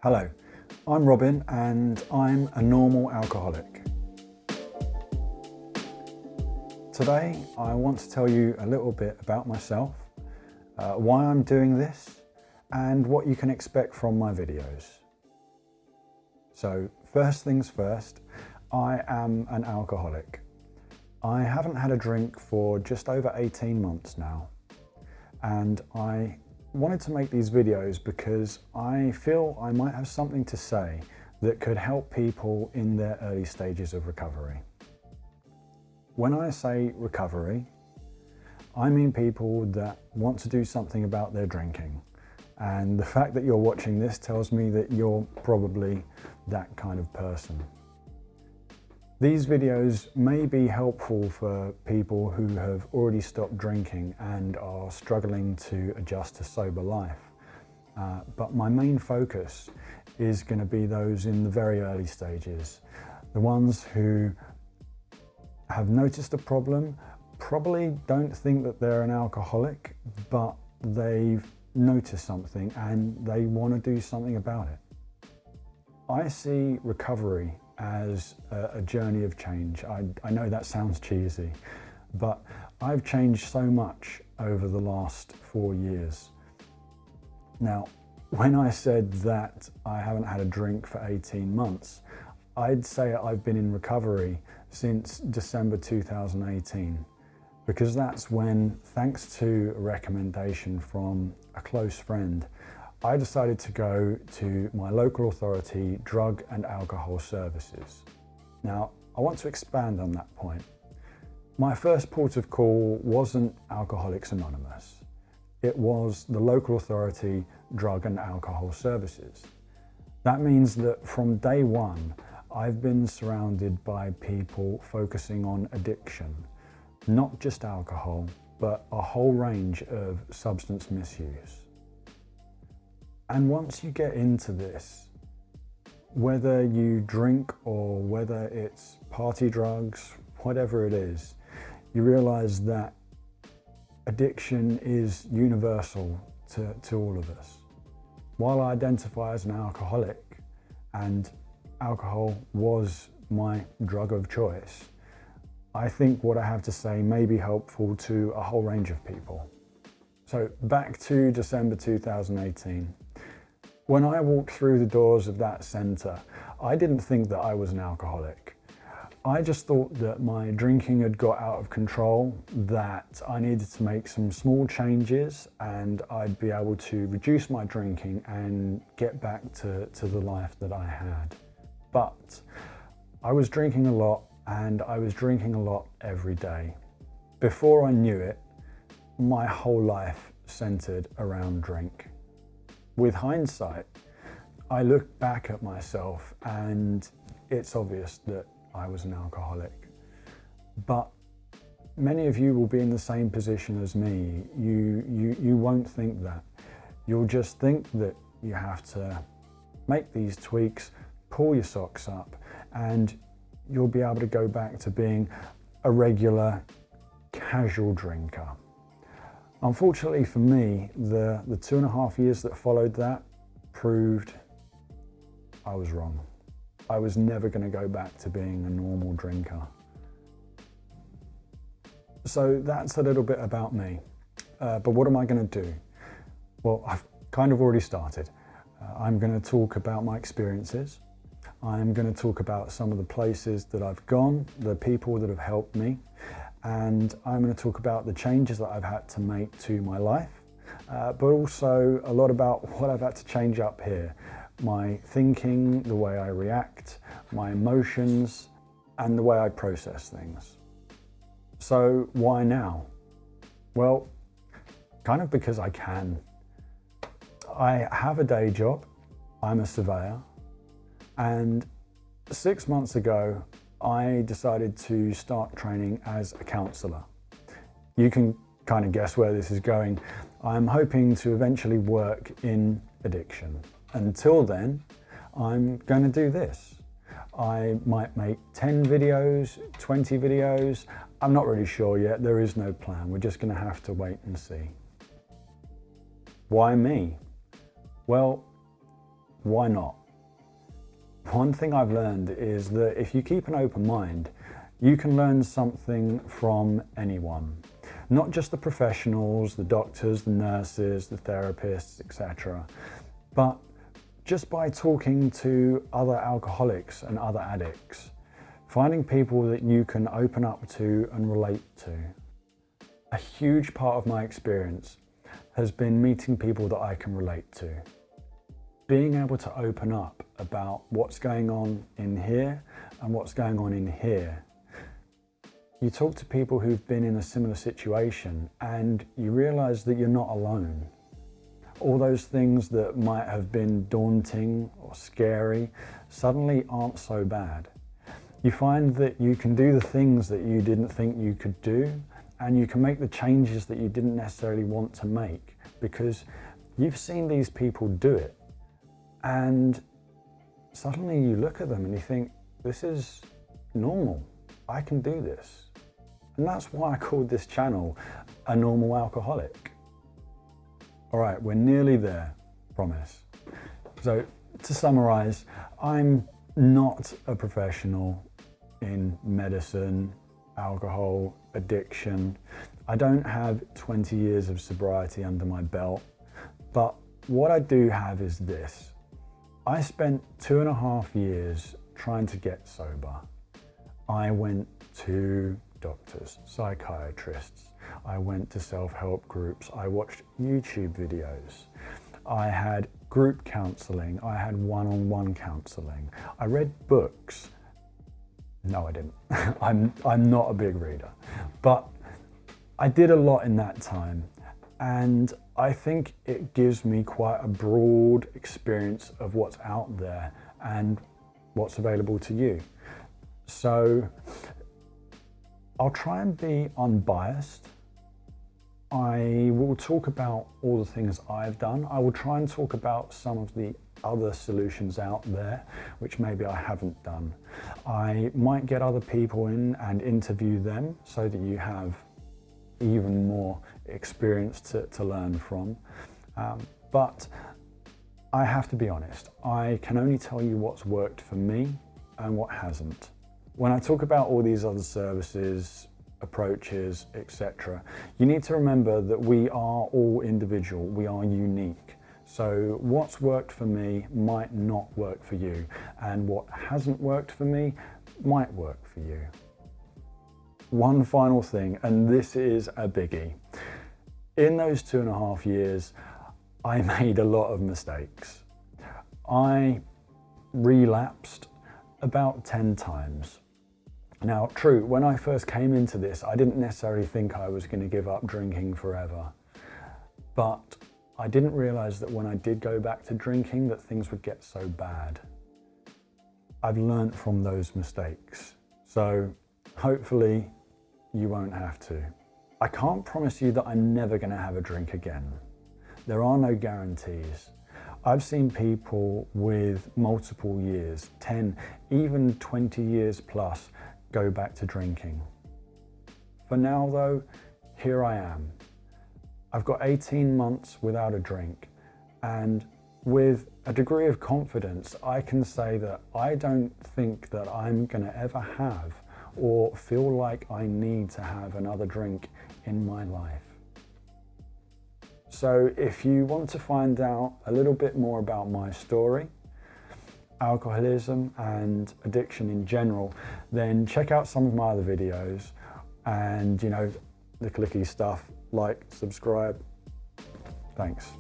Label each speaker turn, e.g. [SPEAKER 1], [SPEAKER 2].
[SPEAKER 1] Hello, I'm Robin and I'm a normal alcoholic. Today I want to tell you a little bit about myself, why I'm doing this and what you can expect from my videos. So first things first, I am an alcoholic. I haven't had a drink for just over 18 months now, and I wanted to make these videos because I feel I might have something to say that could help people in their early stages of recovery. When I say recovery, I mean people that want to do something about their drinking. And the fact that you're watching this tells me that you're probably that kind of person. These videos may be helpful for people who have already stopped drinking and are struggling to adjust to sober life. But my main focus is going to be those in the very early stages. The ones who have noticed a problem, probably don't think that they're an alcoholic, but they've noticed something and they want to do something about it. I see recovery as a journey of change. I know that sounds cheesy, but I've changed so much over the last 4 years. Now, when I said that I haven't had a drink for 18 months, I'd say I've been in recovery since December 2018, because that's when, thanks to a recommendation from a close friend, I decided to go to my local authority drug and alcohol services. Now, I want to expand on that point. My first port of call wasn't Alcoholics Anonymous. It was the local authority drug and alcohol services. That means that from day one, I've been surrounded by people focusing on addiction, not just alcohol, but a whole range of substance misuse. And once you get into this, whether you drink or whether it's party drugs, whatever it is, you realize that addiction is universal to all of us. While I identify as an alcoholic, and alcohol was my drug of choice, I think what I have to say may be helpful to a whole range of people. So back to December 2018. When I walked through the doors of that centre, I didn't think that I was an alcoholic. I just thought that my drinking had got out of control, that I needed to make some small changes and I'd be able to reduce my drinking and get back to the life that I had. But I was drinking a lot, and I was drinking a lot every day. Before I knew it, my whole life centered around drink. With hindsight, I look back at myself and it's obvious that I was an alcoholic. But many of you will be in the same position as me. You won't think that. You'll just think that you have to make these tweaks, pull your socks up, and you'll be able to go back to being a regular, casual drinker. Unfortunately for me, the 2.5 years that followed that proved I was wrong. I was never going to go back to being a normal drinker. So that's a little bit about me. But what am I going to do? Well, I've kind of already started. I'm going to talk about my experiences. I'm going to talk about some of the places that I've gone, the people that have helped me, and I'm going to talk about the changes that I've had to make to my life, but also a lot about what I've had to change up here. My thinking, the way I react, my emotions, and the way I process things. So why now? Well, kind of because I can. I have a day job. I'm a surveyor. And 6 months ago, I decided to start training as a counsellor. You can kind of guess where this is going. I'm hoping to eventually work in addiction. Until then, I'm going to do this. I might make 10 videos, 20 videos. I'm not really sure yet. There is no plan. We're just going to have to wait and see. Why me? Well, why not? One thing I've learned is that if you keep an open mind, you can learn something from anyone. Not just the professionals, the doctors, the nurses, the therapists, etc. But just by talking to other alcoholics and other addicts, finding people that you can open up to and relate to. A huge part of my experience has been meeting people that I can relate to. Being able to open up about what's going on in here and what's going on in here. You talk to people who've been in a similar situation and you realize that you're not alone. All those things that might have been daunting or scary suddenly aren't so bad. You find that you can do the things that you didn't think you could do, and you can make the changes that you didn't necessarily want to make because you've seen these people do it. And suddenly you look at them and you think, this is normal. I can do this. And that's why I called this channel A Normal Alcoholic. All right, we're nearly there, promise. So to summarize, I'm not a professional in medicine, alcohol, addiction. I don't have 20 years of sobriety under my belt, but what I do have is this. I spent 2.5 years trying to get sober. I went to doctors, psychiatrists, I went to self-help groups, I watched YouTube videos, I had group counselling, I had one-on-one counselling, I read books. No, I didn't. I'm not a big reader, but I did a lot in that time, and I think it gives me quite a broad experience of what's out there and what's available to you. So I'll try and be unbiased. I will talk about all the things I've done. I will try and talk about some of the other solutions out there, which maybe I haven't done. I might get other people in and interview them so that you have even more experience to learn from. But I have to be honest, I can only tell you what's worked for me and what hasn't. When I talk about all these other services, approaches, etc., you need to remember that we are all individual, we are unique. So what's worked for me might not work for you, and what hasn't worked for me might work for you. One final thing, and this is a biggie. In those 2.5 years, I made a lot of mistakes. I relapsed about 10 times. Now, true, when I first came into this, I didn't necessarily think I was going to give up drinking forever. But I didn't realize that when I did go back to drinking, that things would get so bad. I've learned from those mistakes. So hopefully you won't have to. I can't promise you that I'm never going to have a drink again. There are no guarantees. I've seen people with multiple years, 10, even 20 years plus, go back to drinking. For now though, here I am. I've got 18 months without a drink, and with a degree of confidence, I can say that I don't think that I'm going to ever have or feel like I need to have another drink in my life. So if you want to find out a little bit more about my story, alcoholism and addiction in general, then check out some of my other videos and, you know, the clicky stuff, like, subscribe. Thanks.